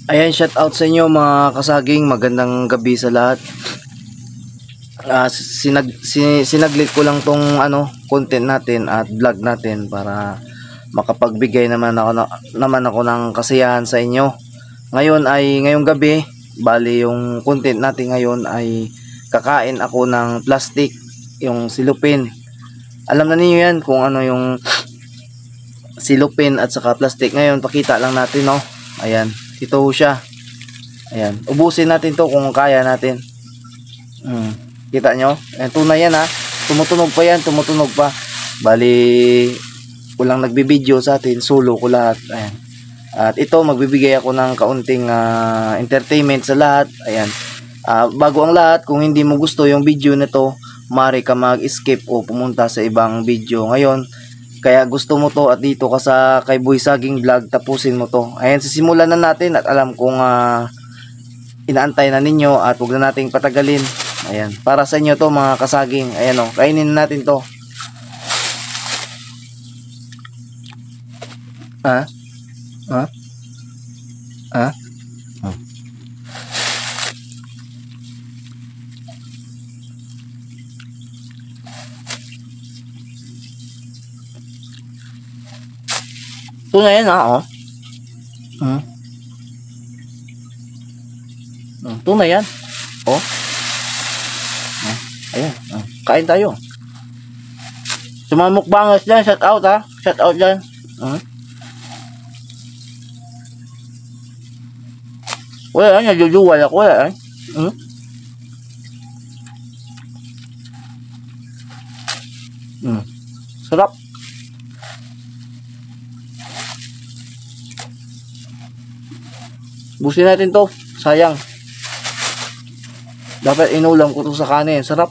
Ayan, shout out sa inyo mga kasaging, magandang gabi sa lahat. Sinaglit ko lang tong content natin at vlog natin para makapagbigay naman ako ng kasiyahan sa inyo. Ngayong gabi, bali yung content natin ngayon ay kakain ako ng plastic, yung silupin. Alam na niyo yan kung ano yung silupin at saka plastic. Ngayon pakita lang natin, no. Ayan, ito siya. Ayan, ubusin natin to kung kaya natin. Kita nyo? Ayan, tunay yan ha. Tumutunog pa yan, tumutunog pa. Bali, walang nagbibideo sa atin, solo ko lahat. Ayan. At ito, magbibigay ako ng kaunting entertainment sa lahat. Ayan. Bago ang lahat, kung hindi mo gusto yung video na to, maaari ka mag-skip o pumunta sa ibang video. Ngayon, kaya gusto mo to at dito ka sa kay Boy Saging Vlog, tapusin mo to. Ayan, sisimulan na natin at alam kong inaantay na ninyo at huwag na nating patagalin. Ayan, para sa inyo to mga kasaging. Ayan o, kainin natin to. Ito na yan ha, oh. Ito na yan. Oh. Ayan, kain tayo. Sa mga mukbangers dyan, shout out ha. Shout out dyan. Wala yan, najujuwal ako. Wala yan. Sarap. Busin natin to. Sayang. Dapat inulam ko to sa kanin. Sarap.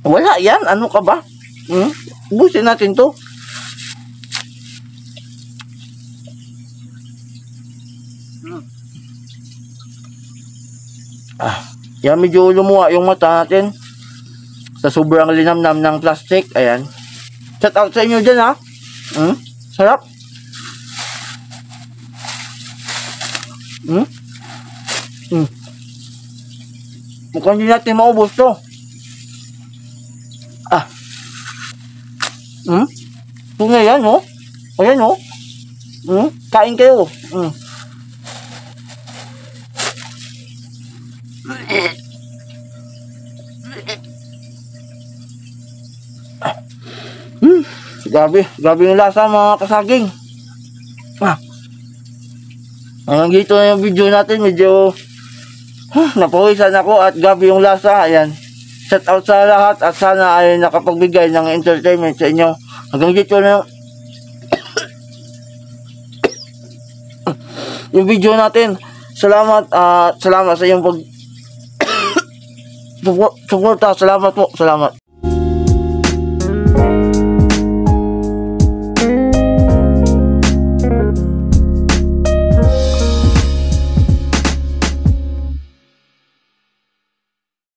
Wala yan. Ano ka ba? Busin natin to. Yan, medyo lumuha yung mata natin sa sobrang linamnam ng plastic. Ayan. Shout out sa inyo dyan ha. Sarap. Mukhang hindi natin maubos to. Ito na yan, oh. Ayan, oh. Kain kayo. Grabe yung lasa mga kasaging. Hanggang dito na yung video natin. Medyo napawisan ako at grabe yung lasa. Ayan. Shout out sa lahat at sana ay nakapagbigay ng entertainment sa inyo. Hanggang dito na yung video natin. Salamat sa iyong suporta. Salamat po. Salamat.